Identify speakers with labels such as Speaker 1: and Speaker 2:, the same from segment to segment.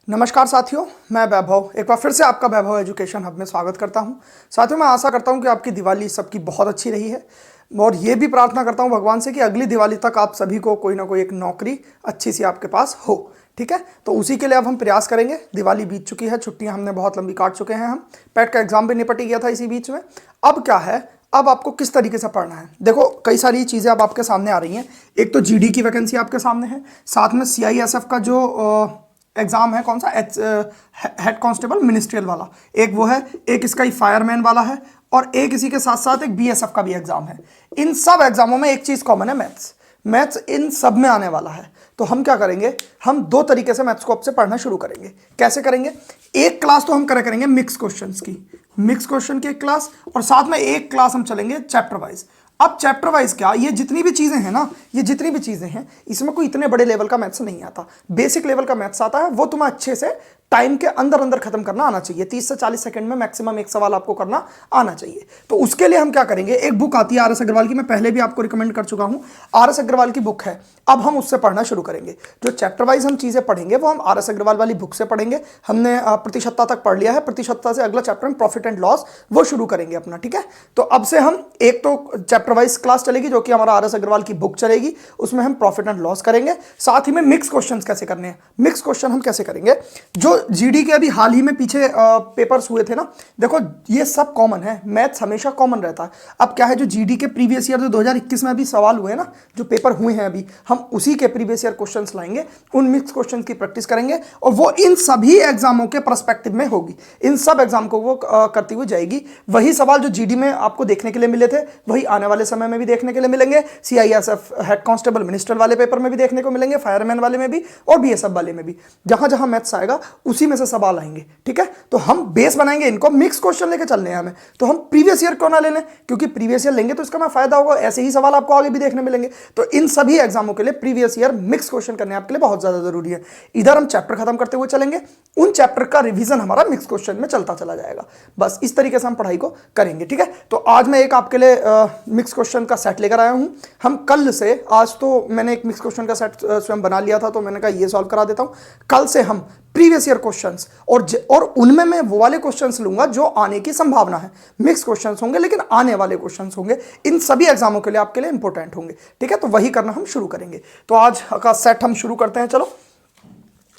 Speaker 1: नमस्कार साथियों, मैं वैभव एक बार फिर से आपका वैभव एजुकेशन हब में स्वागत करता हूं। साथियों, मैं आशा करता हूं कि आपकी दिवाली सबकी बहुत अच्छी रही है और ये भी प्रार्थना करता हूं भगवान से कि अगली दिवाली तक आप सभी को कोई ना कोई एक नौकरी अच्छी सी आपके पास हो। ठीक है, तो उसी के लिए अब हम प्रयास करेंगे। दिवाली बीत चुकी है, छुट्टियां हमने बहुत लंबी काट चुके हैं। हम पैट का एग्जाम भी निपट ही गया था इसी बीच में। अब क्या है, अब आपको किस तरीके से पढ़ना है। देखो, कई सारी चीज़ें अब आपके सामने आ रही हैं। एक तो जीडी की वैकेंसी आपके सामने है, साथ में सीआईएसएफ का जो एग्जाम है, कौन सा, हेड कांस्टेबल मिनिस्ट्रियल वाला, एक वो है, एक इसका ही फायरमैन वाला है, और एक इसी के साथ साथ एक बीएसएफ का भी एग्जाम है। इन सब एग्जामों में एक चीज कॉमन है, मैथ्स। मैथ्स इन सब में आने वाला है। तो हम क्या करेंगे, हम दो तरीके से मैथ्स को अब से पढ़ना शुरू करेंगे। कैसे करेंगे, एक क्लास तो हम करेंगे मिक्स क्वेश्चंस की, मिक्स क्वेश्चन की एक क्लास, और साथ में एक क्लास हम चलेंगे चैप्टर वाइज। अब चैप्टर वाइज क्या, ये जितनी भी चीजें हैं ना, ये जितनी भी चीजें हैं, इसमें कोई इतने बड़े लेवल का मैथ्स नहीं आता। बेसिक लेवल का मैथ्स आता है, वो तुम्हें अच्छे से टाइम के अंदर अंदर खत्म करना आना चाहिए। 30 से 40 सेकंड में मैक्सिमम एक सवाल आपको करना आना चाहिए। तो उसके लिए हम क्या करेंगे, एक बुक आती है आर एस अग्रवाल की, मैं पहले भी आपको रिकमेंड कर चुका हूं। आर एस अग्रवाल की बुक है, अब हम उससे पढ़ना शुरू करेंगे। जो चैप्टर वाइज हम चीजें पढ़ेंगे वो हम आर एस अग्रवाल वाली बुक से पढ़ेंगे। हमने प्रतिशतता तक पढ़ लिया है, प्रतिशतता से अगला चैप्टर में प्रॉफिट एंड लॉस वो शुरू करेंगे अपना। ठीक है, तो अब से हम एक तो चैप्टर वाइज क्लास चलेगी जो कि हमारा आर एस अग्रवाल की बुक चलेगी, उसमें हम प्रॉफिट एंड लॉस करेंगे। साथ ही में मिक्स क्वेश्चन कैसे करने हैं, मिक्स क्वेश्चन हम कैसे करेंगे, जो जीडी के अभी हाल ही में पीछे पेपर्स हुए थे ना, देखो ये सब कॉमन है, मैथ्स हमेशा कॉमन रहता है। अब क्या है, जो जीडी के प्रीवियस ईयर जो 2021 में अभी सवाल हुए ना, जो पेपर हुए हैं अभी, हम उसी के प्रीवियस ईयर क्वेश्चंस लाएंगे, उन मिक्स क्वेश्चंस की प्रैक्टिस करेंगे, और वो इन सभी एग्जामों के पर्सपेक्टिव में होगी। इन सब एग्जाम को वो करती हुई जाएगी। वही सवाल जो जीडी में आपको देखने के लिए मिले थे, वही आने वाले समय में भी देखने के लिए मिलेंगे। सीआईएसएफ हेड कांस्टेबल मिनिस्टर वाले पेपर में भी देखने को मिलेंगे, फायरमैन वाले में भी, और बीएसएफ वाले में भी। जहां जहां मैथ्स आएगा उसी में से सवाल आएंगे। ठीक है, तो हम बेस बनाएंगे, इनको मिक्स क्वेश्चन लेके चलने हैं हमें। तो हम प्रीवियस ईयर क्यों ना ले लें, क्योंकि प्रीवियस ईयर लेंगे तो इसका मैं फायदा होगा, ऐसे ही सवाल आपको आगे भी देखने मिलेंगे। तो इन सभी एग्जामों के लिए प्रीवियस ईयर मिक्स क्वेश्चन करने आपके लिए बहुत ज्यादा जरूरी है। इधर हम चैप्टर खत्म करते हुए चलेंगे, उन चैप्टर का रिवीजन हमारा मिक्स क्वेश्चन में चलता चला जाएगा। बस इस तरीके से हम पढ़ाई को करेंगे। ठीक है, तो आज मैं एक आपके लिए मिक्स क्वेश्चन का सेट लेकर आया हूं। हम कल से, आज तो मैंने एक मिक्स क्वेश्चन का सेट स्वयं बना लिया था, तो मैंने कहा ये सॉल्व करा देता हूं। कल से हम प्रीवियस ईयर क्वेश्चंस और उनमें मैं वो वाले क्वेश्चंस लूंगा जो आने की संभावना है। मिक्स क्वेश्चंस होंगे लेकिन आने वाले क्वेश्चंस होंगे, इन सभी एग्जामों के लिए आपके लिए इंपॉर्टेंट होंगे। ठीक है, तो वही करना हम शुरू करेंगे। तो आज का सेट हम शुरू करते हैं। चलो,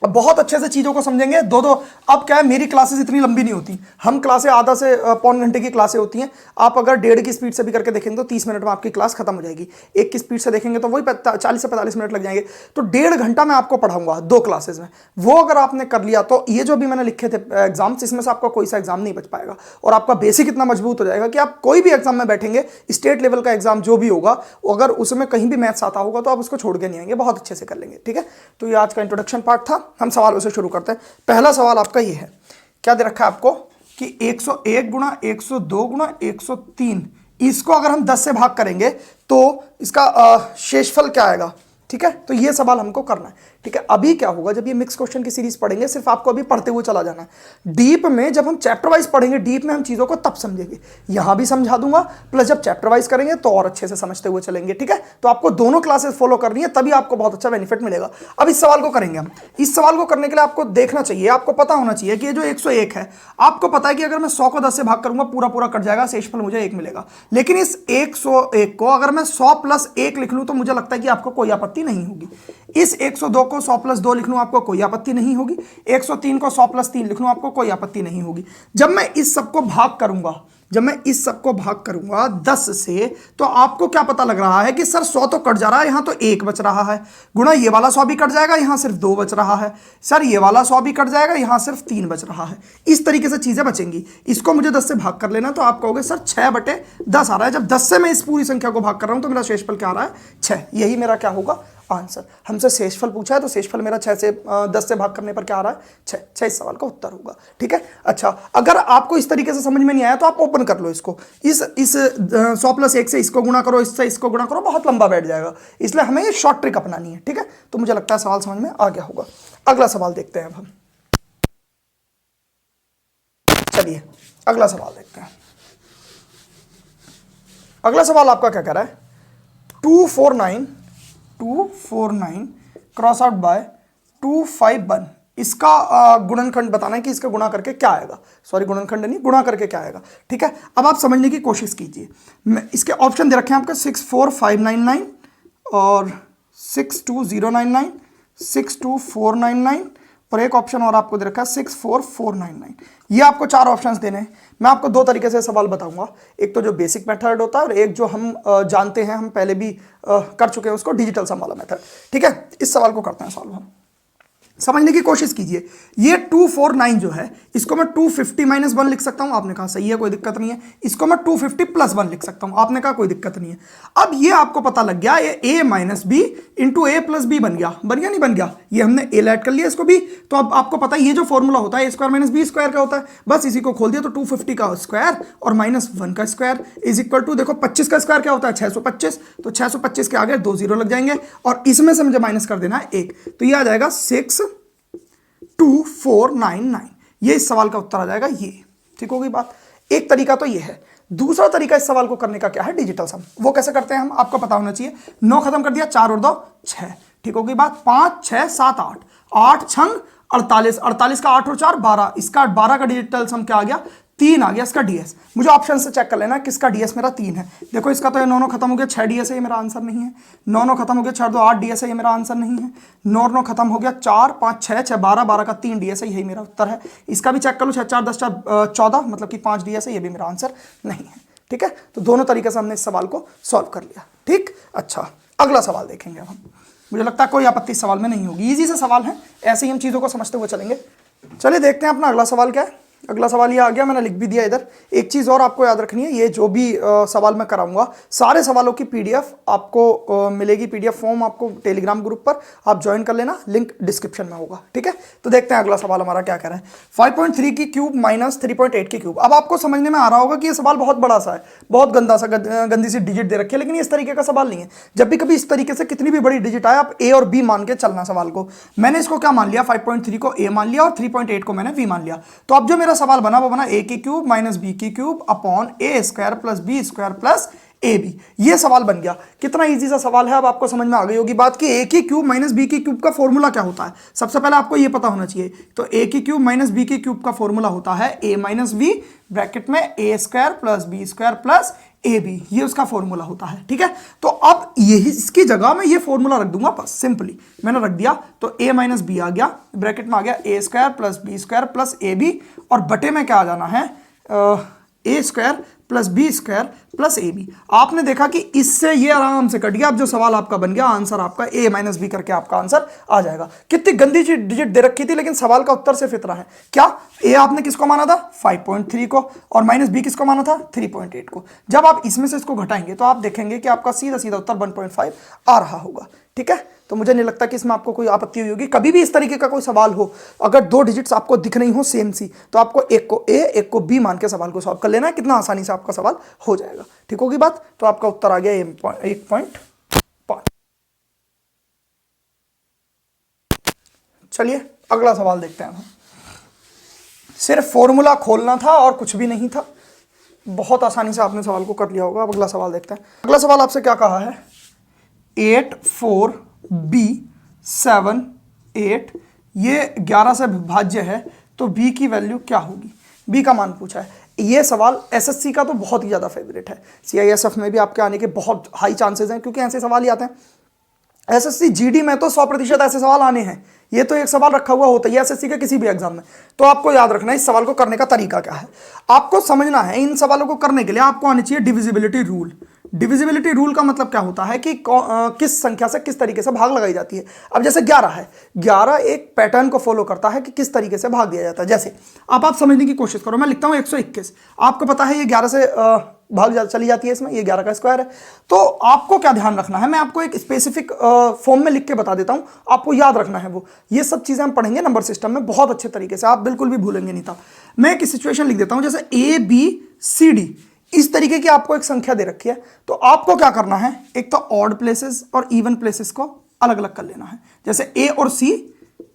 Speaker 1: अब बहुत अच्छे से चीज़ों को समझेंगे। दो दो, अब क्या है, मेरी क्लासेस इतनी लंबी नहीं होती, हम क्लासें आधा से पौन घंटे की क्लासें होती हैं। आप अगर 1.5 की स्पीड से भी करके देखेंगे तो 30 मिनट में आपकी क्लास खत्म हो जाएगी। 1 की स्पीड से देखेंगे तो वही 40 से 45 मिनट लग जाएंगे। तो 1.5 घंटा मैं आपको पढ़ाऊंगा 2 क्लासेज में। वो अगर आपने कर लिया तो ये जो भी मैंने लिखे थे एग्जाम्स, इसमें से आपका कोई सा एग्जाम नहीं बच पाएगा, और आपका बेसिक इतना मजबूत हो जाएगा कि आप कोई भी एग्जाम में बैठेंगे, स्टेट लेवल का एग्जाम जो भी होगा, अगर उसमें कहीं भी मैथ्स आता होगा तो आप उसको छोड़ के नहीं आएंगे, बहुत अच्छे से कर लेंगे। ठीक है, तो ये आज का इंट्रोडक्शन पार्ट था। हम सवालों से शुरू करते हैं। पहला सवाल आपका ये है, क्या दे रखा है आपको कि 101 गुणा 102 गुणा 103, इसको अगर हम 10 से भाग करेंगे तो इसका शेषफल क्या आएगा। ठीक है, तो ये सवाल हमको करना है। ठीक है, अभी क्या होगा, जब ये मिक्स क्वेश्चन की सीरीज पढ़ेंगे, सिर्फ आपको अभी पढ़ते हुए चला जाना है। डीप में जब हम चैप्टर वाइज पढ़ेंगे, डीप में हम चीजों को तब समझेंगे। यहां भी समझा दूंगा, प्लस जब चैप्टर वाइज करेंगे तो और अच्छे से समझते हुए चलेंगे। ठीक है, तो आपको दोनों क्लासेस फॉलो करनी है, तभी आपको बहुत अच्छा बेनिफिट मिलेगा। अब इस सवाल को करेंगे हम। इस सवाल को करने के लिए आपको देखना चाहिए, आपको पता होना चाहिए कि ये जो 101 है, आपको पता है कि अगर मैं 100 को 10 से भाग करूंगा पूरा पूरा कट जाएगा, शेषफल मुझे 1 मिलेगा। लेकिन इस 101 को अगर मैं 100 प्लस 1 लिख लूं तो मुझे लगता है कि आपको कोई आपत्ति नहीं होगी। इस 102 को 100 प्लस 2 लिख लूं, आपको कोई आपत्ति नहीं होगी। 103 को 100 प्लस 3 लिख लूं, आपको कोई आपत्ति नहीं होगी। जब मैं इस सबको भाग करूंगा, जब मैं इस सबको भाग करूंगा 10 से, तो आपको क्या पता लग रहा है कि सर 100 तो कट जा रहा है, यहां तो 1 बच रहा है, गुणा ये वाला 100 भी कट जाएगा, यहां सिर्फ 2 बच रहा है, सर ये वाला 100 भी कट जाएगा, यहां सिर्फ 3 बच रहा है। इस तरीके से चीजें बचेंगी। इसको मुझे 10 से भाग कर लेना, तो आप कहोगे सर 6/10 आ रहा है। जब 10 से मैं इस पूरी संख्या को भाग कर रहा हूं तो मेरा शेषफल क्या आ रहा है, 6। यही मेरा क्या होगा, आंसर। हमसे शेषफल पूछा है तो शेषफल मेरा 6 से 10 से भाग करने पर क्या आ रहा है, 6। इस सवाल का उत्तर होगा। ठीक है, अच्छा, अगर आपको इस तरीके से समझ में नहीं आया तो आप ओपन कर लो इसको। इस 100 प्लस 1 से इसको गुणा करो, इससे इसको गुणा करो, बहुत लंबा बैठ जाएगा, इसलिए हमें ये शॉर्ट ट्रिक अपनानी है। ठीक है, तो मुझे लगता है सवाल समझ में आ गया होगा। अगला सवाल देखते हैं अब हम। चलिए अगला सवाल देखते हैं। अगला सवाल आपका क्या कह रहा है, 249 क्रॉस आउट बाय 251 इसका गुणनखंड बताना है कि इसका गुणा करके क्या आएगा, सॉरी गुणनखंड नहीं, गुणा करके क्या आएगा। ठीक है, अब आप समझने की कोशिश कीजिए। इसके ऑप्शन दे रखे हैं आपके 64599 और 62099, 62499 और एक ऑप्शन और आपको दे रखा है 64499। ये आपको 4 ऑप्शंस देने हैं। मैं आपको 2 तरीके से सवाल बताऊंगा, एक तो जो बेसिक मेथड होता है और एक जो हम जानते हैं, हम पहले भी कर चुके हैं उसको, डिजिटल सम वाला मेथड। ठीक है, इस सवाल को करते हैं सॉल्व हम। समझने की कोशिश कीजिए। ये 249 जो है इसको मैं 250 माइनस 1 लिख सकता हूं, आपने कहा सही है, कोई दिक्कत नहीं है। इसको मैं 250 प्लस 1 लिख सकता हूं, आपने कहा कोई दिक्कत नहीं है। अब ये आपको पता लग गया, ये a minus B into A plus B बन गया, नहीं बन गया? ये हमने a ऐड कर लिया इसको भी, तो अब आपको पता है ये जो फॉर्मूला होता है a square minus B square का होता है, बस इसी को खोल दिया तो 250 का स्क्वायर और माइनस 1 का स्क्वायर इज इक्वल टू, देखो 25 का स्क्वायर क्या होता है 625, तो 625 के आगे 2 जीरो लग जाएंगे और इसमें से मुझे माइनस कर देना है 1, तो ये आ जाएगा 62499। ये इस सवाल का उत्तर आ जाएगा ये। ठीक होगी बात। एक तरीका तो ये है। दूसरा तरीका इस सवाल को करने का क्या है, डिजिटल सम। वो कैसे करते हैं हम, आपको पता होना चाहिए। 9 खत्म कर दिया, 4 और 2 6। ठीक होगी बात। 5 6 7 8, 8 छंग 48, 48 का 8 और 4 12, इसका 12 का डिजिटल सम क्या आ गया 3 आ गया, इसका डीएस। मुझे ऑप्शन से चेक कर लेना किसका डीएस मेरा 3 है। देखो इसका तो ये 9 खत्म हो गया 6 डीएस है, ये मेरा आंसर नहीं है। 9 खत्म हो गया 4 2 8 डीएस है, ये मेरा आंसर नहीं है। 9 खत्म हो गया 4 5 6 6 12, 12 का 3 डीएस है, यही मेरा उत्तर है। इसका भी चेक कर लो, 6 4 10 4 14, मतलब कि 5 डीएस है, ये भी मेरा आंसर नहीं है। ठीक है, तो दोनों तरीके से हमने इस सवाल को सॉल्व कर लिया। ठीक, अच्छा अगला सवाल देखेंगे अब हम। मुझे लगता है कोई आपत्ति इस सवाल में नहीं होगी, इजी से सवाल है, ऐसे ही हम चीज़ों को समझते हुए चलेंगे। चलिए देखते हैं अपना अगला सवाल क्या है। अगला सवाल ये आ गया, मैंने लिख भी दिया इधर। एक चीज़ और आपको याद रखनी है, ये जो भी सवाल मैं कराऊंगा सारे सवालों की पीडीएफ आपको मिलेगी, पीडीएफ फॉर्म आपको टेलीग्राम ग्रुप पर आप ज्वाइन कर लेना, लिंक डिस्क्रिप्शन में होगा। ठीक है, तो देखते हैं अगला सवाल हमारा क्या कह रहा है। 5.3 की क्यूब माइनस 3.8 की क्यूब। अब आपको समझने में आ रहा होगा कि ये सवाल बहुत बड़ा सा है, बहुत गंदा सा, गंदी सी डिजिट दे रखी है, लेकिन ये इस तरीके का सवाल नहीं है। जब भी कभी इस तरीके से कितनी भी बड़ी डिजिट आए, आप ए और बी मान के चलना सवाल को। मैंने इसको क्या मान लिया, 5.3 को ए मान लिया और 3.8 को मैंने बी मान लिया। तो अब जो मेरा सवाल बना वो बना ए की क्यूब माइनस बी की cube upon A square plus B square plus A B. ये सवाल बन गया। कितना इजी सा सवाल है, अब आपको समझ में आ गई होगी बात कि ए की क्यूब माइनस बी की क्यूब का फॉर्मूला क्या होता है। सबसे पहले आपको ये पता होना चाहिए, तो ए की क्यूब माइनस बी की क्यूब का फॉर्मूला होता है ए माइनस बी ब्रैकेट में A square plus B square plus A B, ये उसका फॉर्मूला होता है। ठीक है, तो अब यही इसकी जगह में ये फॉर्मूला रख दूंगा, बस सिंपली मैंने रख दिया, तो ए माइनस बी आ गया, ब्रैकेट में आ गया A square plus B square plus A B, और बटे में क्या आ जाना है A square plus B square plus A B. आपने देखा कि इससे ये आराम से कट गया। अब जो सवाल आपका बन गया, आंसर आपका ए माइनस बी करके आपका आंसर आ जाएगा। कितनी गंदी डिजिट दे रखी थी, लेकिन सवाल का उत्तर सिर्फ इतना है। क्या ए आपने किसको माना था 5.3 को, और माइनस बी किसको माना था 3.8 को। जब आप इसमें से इसको घटाएंगे तो आप देखेंगे कि आपका सीधा सीधा उत्तर 1.5 आ रहा होगा। ठीक है, तो मुझे नहीं लगता कि इसमें आपको कोई आपत्ति हुई होगी। कभी भी इस तरीके का कोई सवाल हो, अगर 2 डिजिट्स आपको दिख रही हो सेम सी, तो आपको एक को ए एक को बी मान के सवाल को सॉल्व कर लेना है, कितना आसानी से आपका सवाल हो जाएगा। ठीक होगी बात। तो आपका उत्तर आ गया 1.5। चलिए अगला सवाल देखते हैं हम। सिर्फ फॉर्मूला खोलना था और कुछ भी नहीं था, बहुत आसानी से आपने सवाल को कर लिया होगा। अब अगला सवाल देखते हैं। अगला सवाल आपसे क्या कहा है, 8 4 b 7 8, ये 11 से विभाज्य है, तो b की वैल्यू क्या होगी, b का मान पूछा है। ये सवाल एसएससी का तो बहुत ही ज़्यादा फेवरेट है, सीआईएसएफ में भी आपके आने के बहुत हाई चांसेस हैं, क्योंकि ऐसे सवाल ही आते हैं। एसएससी जीडी में तो 100% ऐसे सवाल आने हैं। ये तो एक सवाल रखा हुआ होता है एसएससी के किसी भी एग्जाम में। तो आपको याद रखना है इस सवाल को करने का तरीका क्या है। आपको समझना है इन सवालों को करने के लिए आपको आनी चाहिए डिविजिबिलिटी रूल। डिविजिबिलिटी रूल का मतलब क्या होता है कि किस संख्या से किस तरीके से भाग लगाई जाती है। अब जैसे 11 है, 11 एक पैटर्न को फॉलो करता है कि किस तरीके से भाग दिया जाता है। जैसे आप समझने की कोशिश करो, मैं लिखता हूं 121, आपको पता है ये 11 से चली जाती है इसमें, ये 11 का स्क्वायर है। तो आपको क्या ध्यान रखना है, मैं आपको एक स्पेसिफिक फॉर्म में लिख के बता देता हूं, आपको याद रखना है वो। ये सब चीजें हम पढ़ेंगे नंबर सिस्टम में बहुत अच्छे तरीके से, आप बिल्कुल भी भूलेंगे नहीं था। मैं एक सिचुएशन लिख देता हूं, जैसे ए बी सी डी, इस तरीके की आपको एक संख्या दे रखी है। तो आपको क्या करना है, एक तो ऑड प्लेसेस और इवन प्लेसेस को अलग अलग कर लेना है। जैसे ए और सी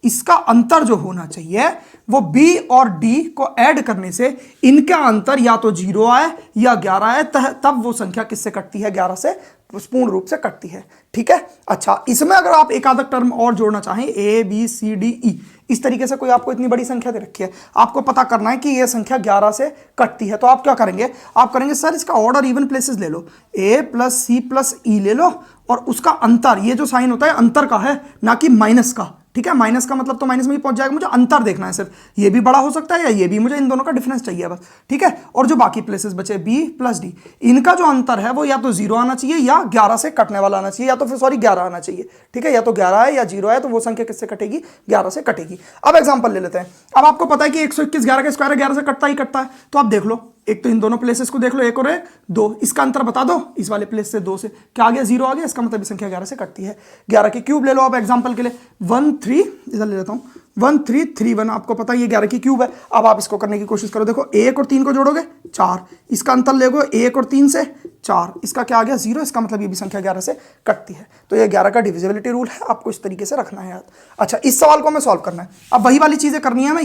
Speaker 1: इसका अंतर जो होना चाहिए वो b और d को ऐड करने से इनका अंतर या तो 0 आए या 11 आए, तब वो संख्या किससे कटती है? 11 से पूर्ण रूप से कटती है। ठीक है। अच्छा, इसमें अगर आप एक आधा टर्म और जोड़ना चाहें, a b c d e, इस तरीके से कोई आपको इतनी बड़ी संख्या दे रखी है, आपको पता करना है कि ये संख्या 11 से कटती है, तो आप क्या करेंगे? आप करेंगे सर इसका ऑर्डर इवन प्लेसेस ले लो, a plus c plus e ले लो, और उसका अंतर, ये जो साइन होता है अंतर का है, ना कि माइनस का। ठीक है, माइनस का मतलब तो माइनस में ही पहुंच जाएगा, मुझे अंतर देखना है सिर्फ, ये भी बड़ा हो सकता है या ये भी, मुझे इन दोनों का डिफरेंस चाहिए बस। ठीक है, और जो बाकी प्लेसेस बचे b प्लस d, इनका जो अंतर है वो या तो 0 आना चाहिए या 11 से कटने वाला आना चाहिए, या तो फिर सॉरी 11 आना चाहिए। ठीक है, या तो 11 है या 0 है, तो वो संख्या किससे कटेगी? 11 से कटेगी। अब एग्जाम्पल ले लेते हैं। अब आपको पता है कि 121 11 का स्क्वायर 11 से कटता ही कटता है, तो आप देख लो, एक तो इन दोनों प्लेसेस को देख लो, एक और एक, दो, इसका अंतर बता दो, इस वाले प्लेस से 2 से क्या आ गया? 0 आ गया, इसका मतलब संख्या 11 से कटती है। 11 की क्यूब ले लो आप एग्जांपल के लिए, 13 इधर ले लेता हूं, 1331, आपको पता है ये 11 की क्यूब है। अब आप इसको करने की कोशिश करो, देखो 1 और 3 को जोड़ोगे 4, इसका अंतर लेगो 1 और 3 से 4, इसका क्या आ गया? 0, इसका मतलब ये भी संख्या 11 से कटती है। तो ये 11 का डिविजिबिलिटी रूल है, आपको इस तरीके से रखना है याद। अच्छा, इस सवाल को हमें सॉल्व करना है। अब वही वाली चीजें करनी है हमें,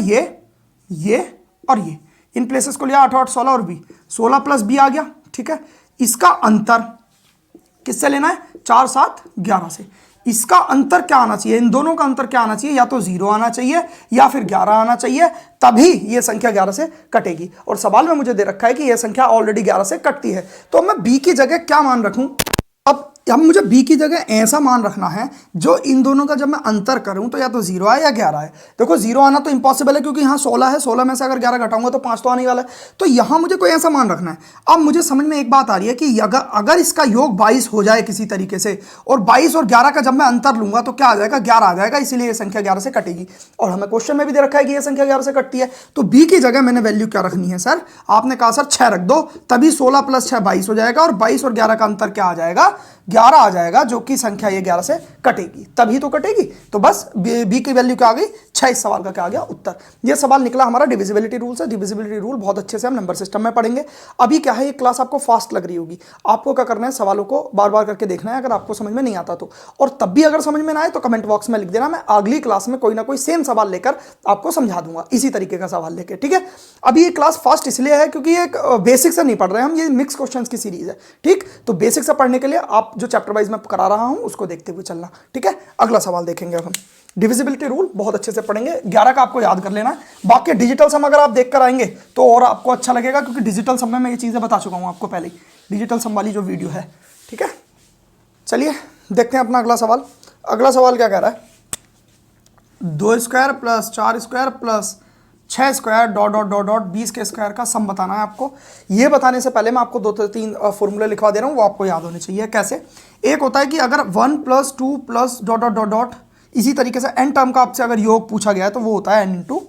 Speaker 1: ये और ये, इन प्लेसेस को लिया 8 8 16 और b, 16 प्लस b आ गया। ठीक है, इसका अंतर किससे लेना है? 4 7 11 से। इसका अंतर क्या आना चाहिए? इन दोनों का अंतर क्या आना चाहिए? या तो 0 आना चाहिए या फिर 11 आना चाहिए, तभी ये संख्या 11 से कटेगी। और सवाल में मुझे दे रखा है कि यह संख्या ऑलरेडी 11 से कटती है, तो मैं b की जगह क्या मान रखूं? अब मुझे b की जगह ऐसा मान रखना है जो इन दोनों का जब मैं अंतर करूं तो या तो 0 आए या 11 आए। देखो 0 आना तो इंपॉसिबल है, क्योंकि यहाँ 16 है, 16 में से अगर 11 घटाऊंगा तो 5 तो आने वाला है, तो यहाँ मुझे कोई ऐसा मान रखना है। अब मुझे समझ में एक बात आ रही है कि अगर इसका योग 22 हो जाए किसी तरीके से, और 22 और 11 का जब मैं अंतर लूंगा तो क्या आ जाएगा? 11 आ जाएगा, इसीलिए यह संख्या 11 से कटेगी। और हमें क्वेश्चन में भी दे रखा है कि यह संख्या 11 से कटती है, तो b की जगह मैंने वैल्यू क्या रखनी है सर? आपने कहा सर 6 रख दो, तभी 16 प्लस 6 22 हो जाएगा, और 22 और 11 का अंतर क्या आ जाएगा? 11 आ जाएगा, जो कि संख्या ये 11 से कटेगी, तभी तो कटेगी। तो बस b की वैल्यू क्या आ गई? 6। इस सवाल का क्या आ गया? उत्तर। ये सवाल निकला हमारा डिविजिबिलिटी रूल से। डिविजिबिलिटी रूल बहुत अच्छे से हम नंबर सिस्टम में पढ़ेंगे। अभी क्या है, ये क्लास आपको फास्ट लग रही होगी, आपको क्या करना है, सवालों को बार बार करके देखना है, अगर आपको समझ में नहीं आता तो। और तब भी अगर समझ में ना आए तो कमेंट बॉक्स में लिख देना, मैं अगली क्लास में कोई ना कोई सेम सवाल लेकर आपको समझा दूंगा, इसी तरीके का सवाल लेकर। ठीक है, अभी ये क्लास फास्ट इसलिए है क्योंकि ये बेसिक से नहीं पढ़ रहे हैं हम, ये मिक्स क्वेश्चन की सीरीज है। ठीक, तो बेसिक से पढ़ने के लिए आप जो चैप्टर वाइज में करा रहा हूं उसको देखते हुए चलना। ठीक है, अगला सवाल देखेंगे अब हम। डिविजिबिलिटी रूल बहुत अच्छे से पढ़ेंगे, 11 का आपको याद कर लेना है। बाकी डिजिटल सम अगर आप देख कर आएंगे तो और आपको अच्छा लगेगा, क्योंकि डिजिटल सम में मैं ये चीज़ें बता चुका हूँ आपको पहले ही, डिजिटल सम वाली जो वीडियो है। ठीक है, चलिए देखते हैं अपना अगला सवाल। अगला सवाल क्या कह रहा है? 2 square plus 4 square plus 6 square dot dot dot dot 20 के स्क्वायर का सम बताना है आपको। ये बताने से पहले मैं आपको 2-3 फॉर्मूले लिखवा दे रहा हूँ, वो आपको याद होने चाहिए। कैसे? एक होता है कि अगर 1 plus 2 plus dot dot dot dot, इसी तरीके से n टर्म का आपसे अगर योग पूछा गया है तो वो होता है n इंटू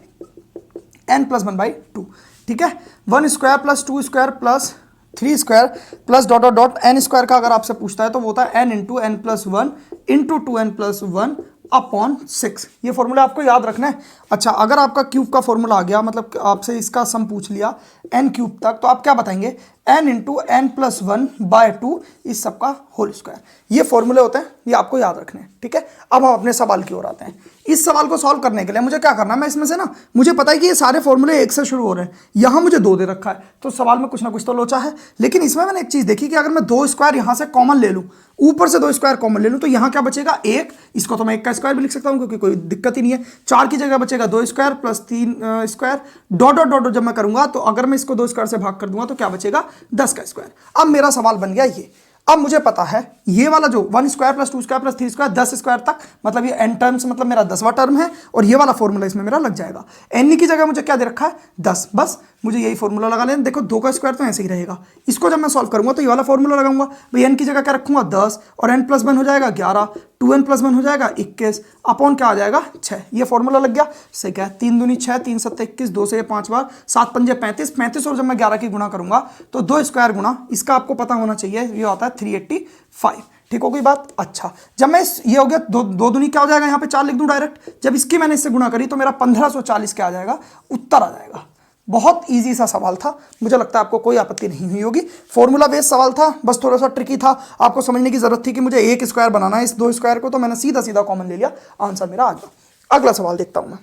Speaker 1: n प्लस 1/2। ठीक है, 1 square plus 2 square plus 3 square plus dot dot dot n square का अगर आपसे पूछता है तो वो होता है n into n plus 1 into 2n plus 1 upon 6। ये फॉर्मूला आपको याद रखना है। अच्छा, अगर आपका क्यूब का फॉर्मूला आ गया, मतलब आपसे इसका सम पूछ लिया n क्यूब तक, तो आप क्या बताएंगे? n इंटू n प्लस 1/2 इस सब का होल स्क्वायर। ये फॉर्मूले होते हैं, ये आपको याद रखने हैं। ठीक है, अब हम अपने सवाल की ओर आते हैं। इस सवाल को सॉल्व करने के लिए मुझे क्या करना है, मैं इसमें से ना, मुझे पता है कि ये सारे फॉर्मूले 1 से शुरू हो रहे हैं, यहाँ मुझे 2 दे रखा है, तो सवाल में कुछ ना कुछ तो लोचा है। लेकिन इसमें मैंने एक चीज़ देखी कि अगर मैं 2 स्क्वायर यहाँ से कॉमन ले लूँ, ऊपर से 2 स्क्वायर कॉमन ले लूँ, तो यहाँ क्या बचेगा? 1। इसको तो मैं 1 का स्क्वायर भी लिख सकता हूँ, क्योंकि कोई दिक्कत ही नहीं है। 4 की जगह बचेगा 2 square plus 3 square dot dot dot जब मैं करूँगा, तो अगर मैं इसको 2 स्क्वायर से भाग कर दूंगा तो क्या बचेगा? 10 का स्क्वायर। अब मेरा सवाल बन गया ये। अब मुझे पता है ये वाला जो 1 square plus 2 square plus 3 square 10 square तक, मतलब ये n टर्म्स, मतलब मेरा 10वां टर्म है, और ये वाला फॉर्मूला इसमें मेरा लग जाएगा। n की जगह मुझे क्या दे रखा है? 10। बस मुझे यही फॉर्मूला लगा लेना। देखो 2 का स्क्वायर तो ऐसे ही रहेगा, इसको जब मैं सॉल्व करूंगा तो ये वाला फॉर्मूला लगाऊंगा। भाई n की जगह क्या रखूंगा? 10, और n प्लस 1 हो जाएगा 11, 2n प्लस 1 हो जाएगा 21 अपॉन क्या आ जाएगा? 6। ये फॉर्मूला लग गया। सही क्या है? 3 दूनी 6, 3 7 21, 2 से 5 बार, 7 पंजे 35, 35 और जब मैं 11 की गुणा करूंगा तो 2 स्क्वायर गुणा इसका आपको पता होना चाहिए, ये होता है 385। ठीक हो गई बात? अच्छा, जब मैं ये हो गया 2 दूनी क्या हो जाएगा? यहाँ पे 4 लिख दूं डायरेक्ट। जब इसकी मैंने इससे गुणा करी तो मेरा 1540 क्या आ जाएगा? उत्तर आ जाएगा। बहुत इजी सा सवाल था, मुझे लगता है आपको कोई आपत्ति नहीं हुई होगी। फॉर्मूला बेस्ड सवाल था, बस थोड़ा सा ट्रिकी था, आपको समझने की जरूरत थी कि मुझे 1 स्क्वायर बनाना है इस 2 स्क्वायर को, तो मैंने सीधा सीधा कॉमन ले लिया, आंसर मेरा आ गया। अगला सवाल देखता हूं मैं।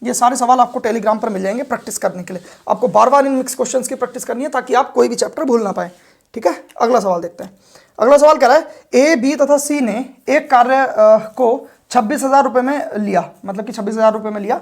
Speaker 1: ये सारे सवाल आपको टेलीग्राम पर मिल जाएंगे प्रैक्टिस करने के लिए। आपको बार बार इन मिक्स क्वेश्चंस की प्रैक्टिस करनी है ताकि आप कोई भी चैप्टर भूल ना पाए। ठीक है, अगला सवाल देखते हैं। अगला सवाल कह रहा है ए, बी तथा सी ने एक कार्य को 26,000 रुपये में लिया, मतलब कि 26,000 रुपये में लिया।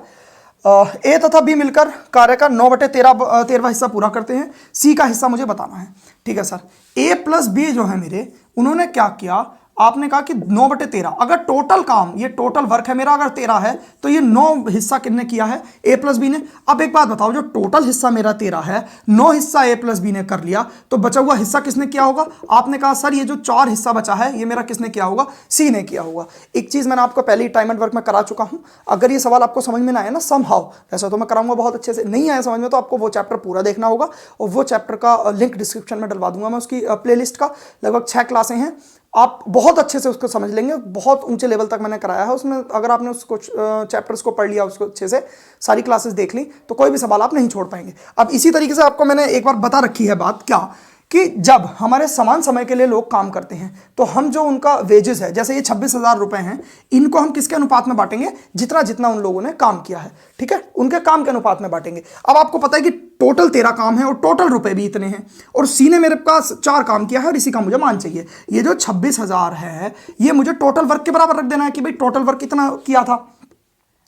Speaker 1: ए तथा बी मिलकर कार्य का 9/13वां हिस्सा पूरा करते हैं। सी का हिस्सा मुझे बताना है। ठीक है सर, ए प्लस बी जो है मेरे, उन्होंने क्या किया, आपने कहा कि 9/13, अगर टोटल काम, ये टोटल वर्क है मेरा, अगर 13 है तो ये 9 हिस्सा किसने किया है, ए प्लस बी ने। अब एक बात बताओ, जो टोटल हिस्सा मेरा 13 है, 9 हिस्सा ए प्लस बी ने कर लिया, तो बचा हुआ हिस्सा किसने किया होगा। आपने कहा सर ये जो 4 हिस्सा बचा है ये मेरा किसने किया होगा, सी ने किया होगा। एक चीज मैंने आपको पहले ही टाइम एंड वर्क में करा चुका हूं। अगर ये सवाल आपको समझ में ना आया ना समहाउ, ऐसा तो मैं कराऊंगा बहुत अच्छे से, नहीं आया समझ में तो आपको वो चैप्टर पूरा देखना होगा, और वो चैप्टर का लिंक डिस्क्रिप्शन में डलवा दूंगा मैं, उसकी प्लेलिस्ट का। लगभग 6 क्लासें हैं, आप बहुत अच्छे से उसको समझ लेंगे। बहुत ऊंचे लेवल तक मैंने कराया है उसमें। अगर आपने उसको चैप्टर्स को पढ़ लिया, उसको अच्छे से सारी क्लासेस देख ली, तो कोई भी सवाल आप नहीं छोड़ पाएंगे। अब इसी तरीके से आपको मैंने एक बार बता रखी है बात, क्या कि जब हमारे समान समय के लिए लोग काम करते हैं तो हम जो उनका वेजेस है, जैसे ये 26,000 रुपए हैं, इनको हम किसके अनुपात में बांटेंगे, जितना जितना उन लोगों ने काम किया है। ठीक है, उनके काम के अनुपात में बांटेंगे। अब आपको पता है कि टोटल 13 काम है और टोटल रुपए भी इतने हैं, और सी ने मेरे पास 4 काम किया है और इसी का मुझे मान चाहिए। ये जो 26,000 है ये मुझे टोटल वर्क के बराबर रख देना है कि भाई टोटल वर्क कितना किया था,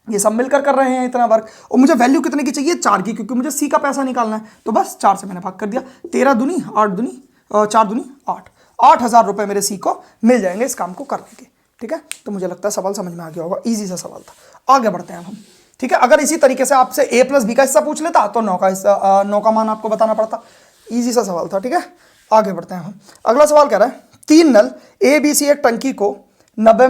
Speaker 1: ये सब मिलकर कर रहे हैं इतना वर्क, और मुझे वैल्यू कितने की चाहिए, 4 की, क्योंकि मुझे सी का पैसा निकालना है। तो बस 4 से मैंने भाग कर दिया, 13 दूनी 8 दूनी 4 दूनी 8, 8,000 रुपए मेरे सी को मिल जाएंगे इस काम को करने के। ठीक है, तो मुझे लगता है सवाल समझ में आ गया होगा, इजी सा सवाल था। आगे बढ़ते हैं हम। ठीक है, अगर इसी तरीके से आपसे ए प्लस बी का हिस्सा पूछ लेता तो 9 का हिस्सा, 9 का मान आपको बताना पड़ता। ईजी सा सवाल था। ठीक है, आगे बढ़ते हैं हम। अगला सवाल कह रहा है 3 नल ए बी सी एक टंकी को 90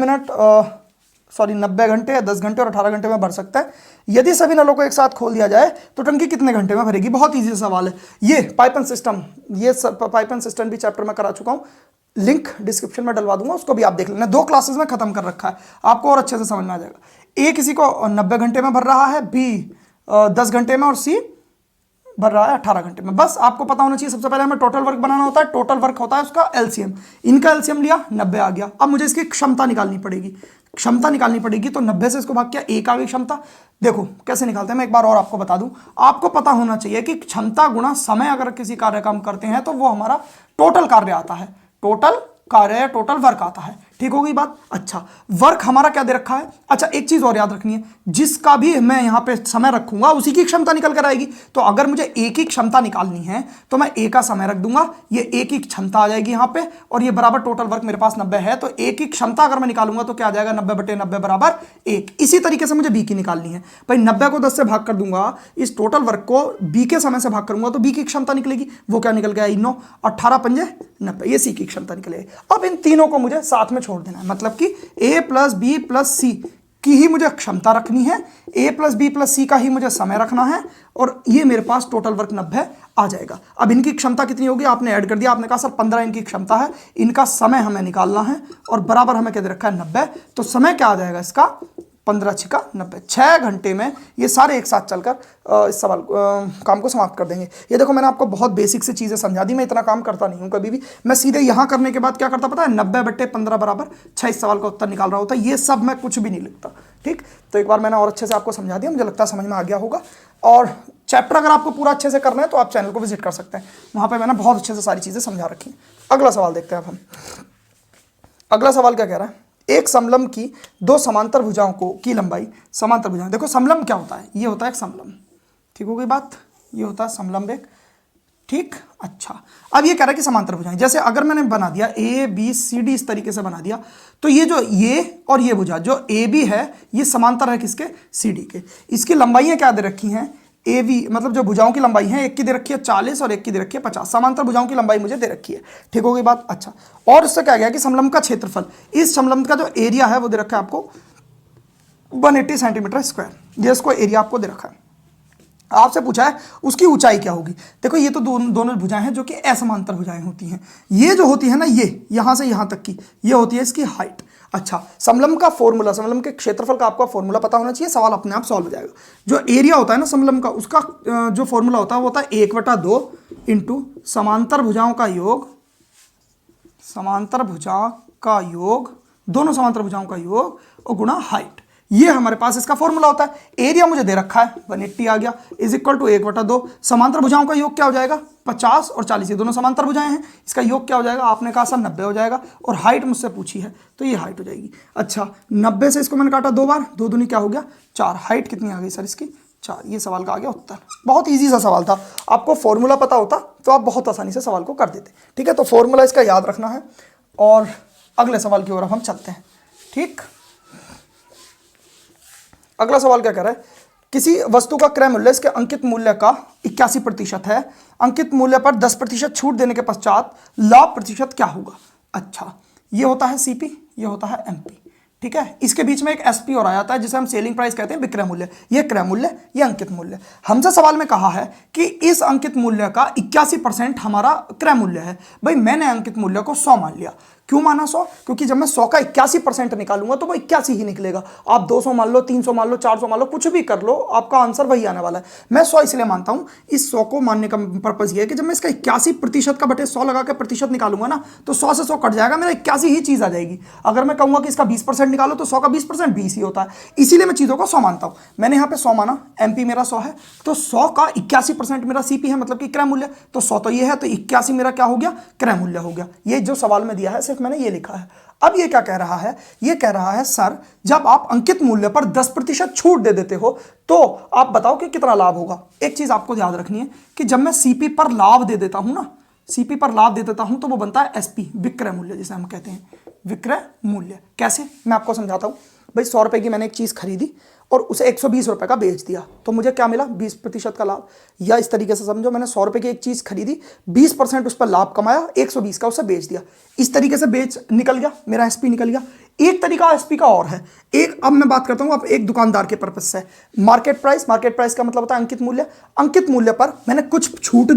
Speaker 1: घंटे या 10 घंटे और 18 घंटे में भर सकता है। यदि सभी नलों को एक साथ खोल दिया जाए तो टंकी कितने घंटे में भरेगी। बहुत इजी सवाल है ये। पाइपन सिस्टम, ये पाइपन सिस्टम भी चैप्टर में करा चुका हूं, लिंक डिस्क्रिप्शन में डलवा दूंगा, उसको भी आप देख लेना। 2 क्लासेस में खत्म कर रखा है, आपको और अच्छे से समझ में आ जाएगा। ए किसी को 90 घंटे में भर रहा है, बी 10 घंटे में, और सी भर रहा है 18 घंटे में। बस आपको पता होना चाहिए, सबसे पहले हमें टोटल वर्क बनाना होता है। टोटल वर्क होता है उसका एलसीएम, इनका एलसीएम लिया 90 आ गया। अब मुझे इसकी क्षमता निकालनी पड़ेगी, क्षमता निकालनी पड़ेगी, तो 90 से इसको भाग किया, 1 आ गई क्षमता। देखो कैसे निकालते हैं, मैं एक बार और आपको बता दूं। आपको पता होना चाहिए कि क्षमता गुणा समय, अगर किसी कार्य का हम करते हैं तो वो हमारा टोटल कार्य आता है, टोटल कार्य या टोटल वर्क आता है। ठीक होगी बात। अच्छा, वर्क हमारा क्या दे रखा है। अच्छा, एक चीज और याद रखनी है, जिसका भी मैं यहां पे समय रखूंगा उसी की क्षमता निकल कर आएगी। तो अगर मुझे ए की क्षमता निकालनी है तो मैं ए का समय रख दूंगा, ये ए की क्षमता आ जाएगी यहां पे, और ये बराबर टोटल वर्क मेरे पास 90 है, तो ए की क्षमता अगर मैं निकालूंगा तो क्या आ जाएगा, 90/90 बराबर 1। इसी तरीके से मुझे बी की निकालनी है भाई। 90 को 10 से भाग कर दूंगा, इस टोटल वर्क को बी के समय से भाग करूंगा तो बी की क्षमता निकलेगी। वो क्या निकल गया, 9, 18 पंजे 90, ये सी की क्षमता निकलेगी। अब इन तीनों को मुझे साथ में छोड़ देना है, मतलब कि ए प्लस बी प्लस सी की ही मुझे क्षमता रखनी है, ए प्लस बी प्लस सी का ही मुझे समय रखना है, और ये मेरे पास टोटल वर्क 90 आ जाएगा। अब इनकी क्षमता कितनी होगी, आपने ऐड कर दिया, आपने कहा सर 15 इनकी क्षमता है, इनका समय हमें निकालना है, और बराबर हमें क्या दे रखा है, 90। तो समय क्या आ जाएगा इसका, 15 छिका 90। 6 घंटे में ये सारे एक साथ चलकर इस सवाल काम को समाप्त कर देंगे। ये देखो मैंने आपको बहुत बेसिक से चीज़ें समझा दी। मैं इतना काम करता नहीं हूँ कभी भी, मैं सीधे यहाँ करने के बाद क्या करता पता है, 90/15 बराबर 6 इस सवाल का उत्तर निकाल रहा होता है। ये सब मैं कुछ भी नहीं लिखता। ठीक, तो एक बार मैंने और अच्छे से आपको समझा दिया, मुझे लगता है समझ में आ गया होगा। और चैप्टर अगर आपको पूरा अच्छे से करना है तो आप चैनल को विजिट कर सकते हैं, वहाँ पर मैंने बहुत अच्छे से सारी चीज़ें समझा रखी हैं। अगला सवाल देखते हैं अब हम। अगला सवाल क्या कह रहा है, एक समलंब की 2 समांतर भुजाओं को की लंबाई, समांतर भुजाएं। देखो समलंब क्या होता है, ये होता है एक समलंब। ठीक हो गई बात, ये होता है समलंब एक। ठीक, अच्छा, अब ये कह रहा है कि समांतर भुजाएं, जैसे अगर मैंने बना दिया ए बी सी डी, इस तरीके से बना दिया, तो ये जो ये और ये भुजा जो ए बी है ये समांतर है किसके, सी डी के। इसकी लंबाइयां क्या दे रखी हैं, ए वी, मतलब जो भुजाओं की लंबाई है, एक की दे रखी है 40 और एक की दे रखी है 50। समांतर भुजाओं की लंबाई मुझे दे रखी है। ठीक हो गई बात। अच्छा, और इससे क्या गया कि समलंब का क्षेत्रफल, इस समलंब का जो एरिया है वो दे रखा है आपको 180 सेंटीमीटर स्क्वायर। ये इसको एरिया आपको दे रखा है। आपसे पूछा है उसकी ऊंचाई क्या होगी। देखो ये तो दोनों भुजाएं हैं जो कि असमांतर भुजाएं होती हैं। ये जो होती है ना, ये यहां से यहां तक की, ये होती है इसकी हाइट। अच्छा, समलंब का फॉर्मूला, समलंब के क्षेत्रफल का आपका फॉर्मूला पता होना चाहिए, सवाल अपने आप सॉल्व हो जाएगा। जो एरिया होता है ना समलंब का, उसका जो फॉर्मूला होता है वो होता है 1/2 इंटू समांतर भुजाओं का योग, समांतर भुजा का योग, दोनों समांतर भुजाओं का योग, और गुणा हाइट। ये हमारे पास इसका फॉर्मूला होता है। एरिया मुझे दे रखा है 180 आ गया, इज इक्वल टू 1/2। समांतर भुजाओं का योग क्या हो जाएगा, 50 और 40, ये दोनों समांतर भुजाएं हैं, इसका योग क्या हो जाएगा, आपने कहा सर 90 हो जाएगा, और हाइट मुझसे पूछी है तो ये हाइट हो जाएगी। अच्छा 90 से इसको मैंने काटा 2 बार, 2 दूनी क्या हो गया 4, हाइट कितनी आ गई सर इसकी 4। ये सवाल का आ गया उत्तर। बहुत ईजी सा सवाल था, आपको फॉर्मूला पता होता तो आप बहुत आसानी से सवाल को कर देते। ठीक है, तो फॉर्मूला इसका याद रखना है और अगले सवाल की ओर हम चलते हैं। ठीक, अगला सवाल क्या कह रहा है, किसी वस्तु का क्रय मूल्य इसके अंकित मूल्य का 81% है, अंकित मूल्य पर 10% छूट देने के पश्चात लाभ प्रतिशत क्या होगा। अच्छा, ये होता है सीपी, ये होता है एमपी। ठीक है, इसके बीच में एक एसपी और आ जाता है जिसे हम सेलिंग प्राइस कहते हैं, विक्रय मूल्य। ये क्रय मूल्य, ये अंकित मूल्य। हमसे सवाल में कहा है कि इस अंकित मूल्य का 81% हमारा क्रय मूल्य है। भाई मैंने अंकित मूल्य को 100 मान लिया। क्यों माना 100? क्योंकि जब मैं 100 का 81% निकालूंगा तो वो 81 ही निकलेगा। आप 200 मान लो, 300 मान लो, 400 मान लो, कुछ भी कर लो, आपका आंसर वही आने वाला है। मैं 100 इसलिए मानता हूं, इस 100 को मानने का पर्पज ये है कि जब मैं इसका 81% का बटे 100 लगा के प्रतिशत निकालूंगा ना, तो 100 से 100 कट जाएगा, मेरा 81 ही चीज आ जाएगी। अगर मैं कहूंगा कि इसका 20% निकालो तो 100 का 20% 20 ही होता है। इसीलिए मैं चीजों को 100 मानता हूं। मैंने यहाँ पे 100 माना, एमपी मेरा 100 है, तो 100 का 81% मेरा सीपी है, मतलब कि क्रय मूल्य। तो 100 तो ये है, तो 81 मेरा क्या हो गया, क्रय मूल्य हो गया। ये जो सवाल में दिया है सिर्फ मैंने ये लिखा है। अब ये क्या कह रहा है, ये कह रहा है सर जब आप अंकित मूल्य पर 10% छूट दे देते हो तो आप बताओ कि कितना लाभ होगा। एक चीज आपको याद रखनी है कि जब मैं सीपी पर लाभ दे देता हूं ना, सीपी पर लाभ दे देता हूं तो वो बनता है एसपी, विक्रय मूल्य, जिसे हम कहते हैं विक्रय मूल्य। कैसे, मैं आपको समझाता हूं। भाई 100 रुपए की मैंने एक चीज खरीदी और उसे 120 रुपए का बेच दिया, तो मुझे क्या मिला, 20% का लाभ। या इस तरीके से समझो, मैंने 100 रुपए की एक चीज खरीदी, 20% उस पर लाभ कमाया, 120 का उसे बेच दिया। इस तरीके से बेच निकल गया, मेरा एसपी निकल गया। एक तरीका एसपी का और है, एक अब मैं बात करता हूं अब एक दुकानदार के पर्पज से। मार्केट प्राइस, मार्केट प्राइस का मतलब होता है अंकित मूल्य। अंकित मूल्य पर मैंने कुछ छूट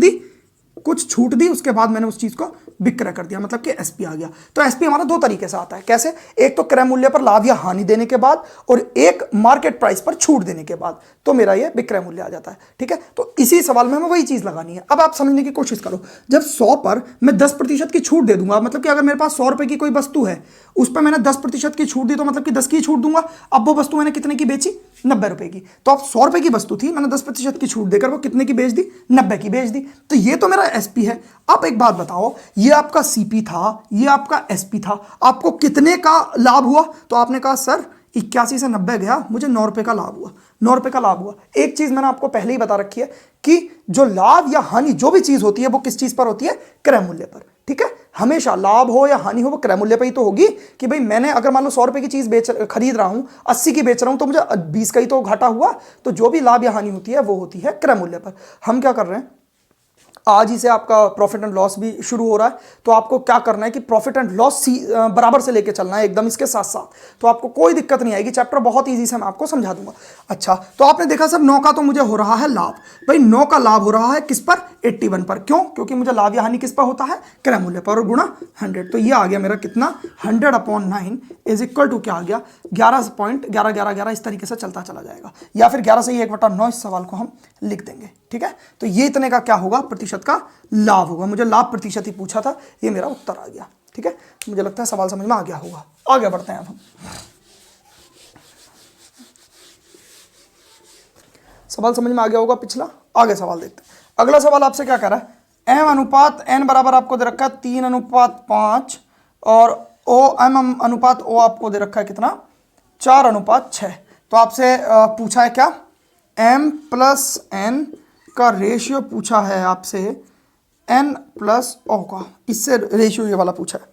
Speaker 1: दी, उसके बाद मैंने उस चीज को विक्रय कर दिया, मतलब कि एसपी आ गया। तो एसपी हमारा 2 तरीके से आता है। कैसे, एक तो क्रय मूल्य पर लाभ या हानि देने के बाद, और एक मार्केट प्राइस पर छूट देने के बाद, तो मेरा ये विक्रय मूल्य आ जाता है। ठीक है, तो इसी सवाल में हमें वही चीज लगानी है। अब आप समझने की कोशिश करो, जब 100 पर मैं 10% की छूट दे दूंगा, मतलब कि अगर मेरे पास 100 रुपए की कोई वस्तु है, उस पर मैंने 10% की छूट दी, तो मतलब कि 10 की छूट दूंगा। अब वो वस्तु मैंने कितने की बेची, 90 रुपए की। तो अब 100 रुपए की वस्तु थी, मैंने 10% की छूट देकर वो कितने की बेच दी, 90 की बेच दी। तो ये तो मेरा एसपी है। अब एक बात बताओ, ये आपका सीपी था, ये आपका एसपी था, आपको कितने का लाभ हुआ? तो आपने कहा सर 81 से 90 गया, मुझे 9 रुपए का लाभ हुआ, 9 रुपए का लाभ हुआ। एक चीज मैंने आपको पहले ही बता रखी है कि जो लाभ या हानि जो भी चीज होती है वो किस चीज पर होती है, क्रय मूल्य पर। ठीक है, हमेशा लाभ हो या हानि हो वो क्रय मूल्य पर ही तो होगी। कि भाई मैंने अगर मान लो 100 रुपए की चीज खरीद रहा हूं, 80 की बेच रहा हूं, तो मुझे 20 का ही तो घाटा हुआ। तो जो भी लाभ या हानि होती है वो होती है क्रय मूल्य पर। हम क्या कर रहे हैं, आज ही से आपका प्रॉफिट एंड लॉस भी शुरू हो रहा है, तो आपको क्या करना है कि प्रॉफिट एंड लॉस बराबर से लेके चलना है एकदम इसके साथ साथ, तो आपको कोई दिक्कत नहीं आएगी। चैप्टर बहुत इजी से मैं आपको समझा दूंगा। अच्छा, तो आपने देखा सर 9 का तो मुझे हो रहा है लाभ। भाई 9 का लाभ हो रहा है किस पर, 81 पर। क्यों? क्योंकि मुझे लाभ या हानि किस पर होता है, क्रय मूल्य पर, और गुणा 100। तो ये आ गया मेरा कितना, 100/9 इज इक्वल टू क्या आ गया, 11.111111। इस तरीके से चलता चला जाएगा, या फिर 11 से 1/9 इस सवाल को हम लिख देंगे। ठीक है, तो ये इतने का क्या होगा, प्रतिशत का लाभ होगा। मुझे लाभ प्रतिशत ही पूछा था, ये मेरा उत्तर आ गया। ठीक है, मुझे लगता है सवाल समझ में आ गया होगा। आगे बढ़ते हैं अब हम। सवाल समझ में आ गया होगा पिछला, आगे सवाल देखते हैं। अगला सवाल आपसे क्या कह रहा है, m अनुपात n बराबर आपको दे रखा है 3:5, और m अनुपात o आपको दे रखा है कितना, 4:6। तो आपसे पूछा है क्या, m + n का रेशियो पूछा है आपसे, n + o का, इससे रेशियो ये वाला पूछा है।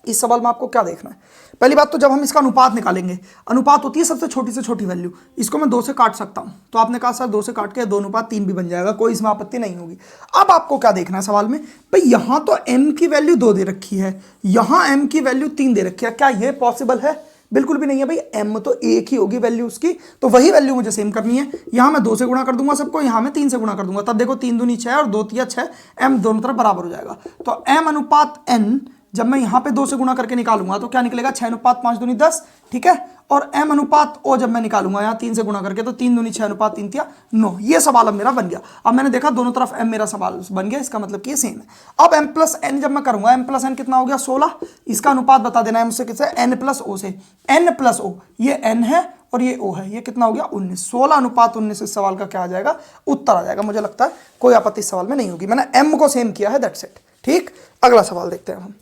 Speaker 1: इस सवाल में आपको क्या देखना है, पहली बात तो जब हम इसका अनुपात निकालेंगे, अनुपात होती है सबसे छोटी से छोटी वैल्यू, इसको मैं 2 से काट सकता हूं। तो आपने कहा सर 2 से काट के 2:3 भी बन जाएगा, कोई इसमें आपत्ति नहीं होगी। अब आपको क्या देखना है सवाल में, भाई यहां तो m की वैल्यू 2 दे रखी है, यहां m की वैल्यू 3 दे रखी है, क्या ये पॉसिबल है? बिल्कुल भी नहीं है भाई, m तो एक ही होगी वैल्यू उसकी, तो वही वैल्यू मुझे सेम करनी है। यहां मैं 2 से गुणा कर दूंगा सबको, यहां मैं 3 से गुणा कर दूंगा, तब देखो 3 दूनी 6 और 2 तिया 6, m दोनों तरफ बराबर हो जाएगा। तो m अनुपात n जब मैं यहाँ पे 2 से गुणा करके निकालूंगा तो क्या निकलेगा, 6:5 दूनी 10, ठीक है। और m अनुपात o जब मैं निकालूंगा यहाँ 3 से गुणा करके तो 3 दूनी 6:3 9। ये सवाल अब मेरा बन गया। अब मैंने देखा दोनों तरफ m मेरा सवाल बन गया, इसका मतलब कि ये सेम है। अब m प्लस n जब मैं करूंगा, m प्लस n कितना हो गया 16। इसका अनुपात बता देना है मुझसे किससे, n प्लस o से। n प्लस o, ये n है और ये o है, ये कितना हो गया 19। 16:19 इस सवाल का क्या आ जाएगा, उत्तर आ जाएगा। मुझे लगता है कोई आपत्ति इस सवाल में नहीं होगी, मैंने m को सेम किया है, दैट्स इट। ठीक, अगला सवाल देखते हैं हम।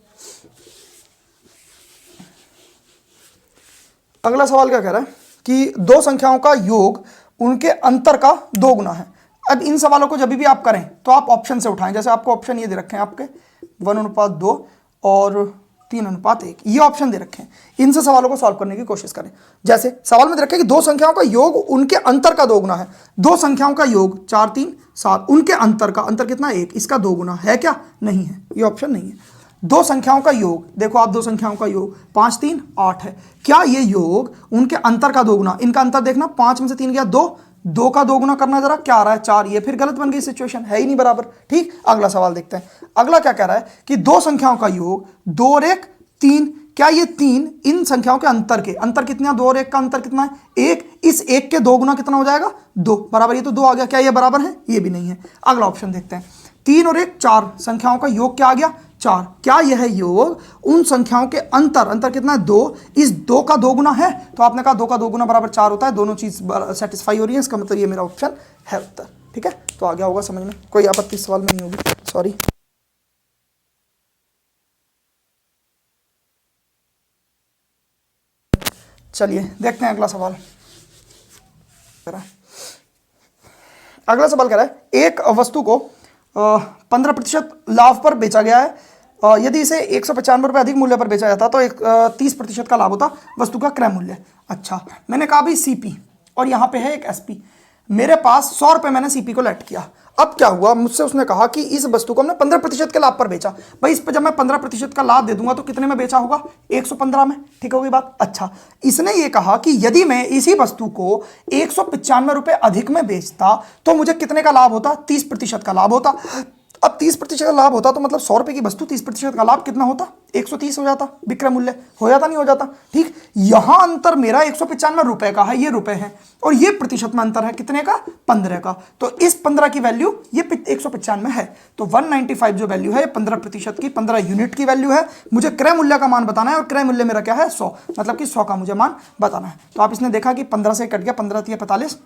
Speaker 1: अगला सवाल क्या कह रहा है कि दो संख्याओं का योग उनके अंतर का 2 गुना है। अब इन सवालों को जब भी आप करें तो आप ऑप्शन से उठाएं। जैसे आपको ऑप्शन ये दे रखे हैं आपके 1:2 और 3:1, ये ऑप्शन दे रखे हैं। इनसे सवालों को सॉल्व करने की कोशिश करें। जैसे सवाल में दे रखे हैं कि दो संख्याओं का योग उनके अंतर का 2 गुना है। दो संख्याओं का योग 4 3 7, उनके अंतर का, अंतर कितना 1, इसका 2 गुना है क्या, नहीं है, ये ऑप्शन नहीं है। दो संख्याओं का योग, देखो आप दो संख्याओं का योग 5 3 8 है, क्या ये योग उनके अंतर का 2 गुना, इनका अंतर देखना 5 में से 3 गया 2, 2 का 2 गुना करना जरा, क्या आ रहा है 4, ये फिर गलत बन गई सिचुएशन, है ही नहीं बराबर। ठीक, अगला सवाल देखते हैं। अगला क्या कह रहा है कि दो संख्याओं का योग 2 और 1 3, क्या ये 3 इन संख्याओं के अंतर के, अंतर कितना, 2 और 1 का अंतर कितना है 1, इस 1 के 2 गुना कितना हो जाएगा 2 बराबर, ये तो 2 आ गया, क्या ये बराबर है, ये भी नहीं है। अगला ऑप्शन देखते हैं, 3 और 1 4 संख्याओं का योग क्या आ गया 4, क्या यह योग उन संख्याओं के अंतर, अंतर कितना है 2, इस 2 का 2 गुना है। तो आपने कहा 2 का 2 गुना बराबर 4 होता है, दोनों चीज सेटिस्फाई हो रही है, इसका मतलब ये मेरा ऑप्शन है उत्तर। ठीक है, तो आ गया होगा समझ में, कोई आपत्ति इस सवाल में नहीं होगी, सॉरी। चलिए देखते हैं अगला सवाल। अगला सवाल कह रहा है एक वस्तु को 15% लाभ पर बेचा गया है। यदि इसे 195 रुपये अधिक मूल्य पर बेचा जाता तो 30% का लाभ होता वस्तु का क्रय मूल्य। अच्छा, मैंने कहा भाई सीपी और यहाँ पे है एक एसपी, मेरे पास 100 रुपये मैंने सीपी को लेट किया। अब क्या हुआ, मुझसे उसने कहा कि इस वस्तु को हमने 15% के लाभ पर बेचा। भाई इस पर जब मैं 15% का लाभ दे दूंगा तो कितने में बेचा होगा 115 में, ठीक होगी बात। अच्छा, इसने ये कहा कि यदि मैं इसी वस्तु को 195 रुपये अधिक में बेचता तो मुझे कितने का लाभ होता, 30% का लाभ होता। अब 30% का लाभ होता तो मतलब 100 रुपये की वस्तु 30% का लाभ कितना होता, 130 हो जाता, विक्रय मूल्य हो जाता, नहीं हो जाता। ठीक, यहां अंतर मेरा 195 रुपए का है, ये रुपए है, और ये प्रतिशत में अंतर है कितने का, 15 का। तो इस 15 की वैल्यू ये 195 है, तो 195 जो वैल्यू है 15% की, 15 यूनिट की वैल्यू है। मुझे क्रय मूल्य का मान बताना है और क्रय मूल्य मेरा क्या है 100, मतलब कि 100 का मुझे मान बताना है। तो आप इसने देखा कि 15 से कट गया, 15 3 45,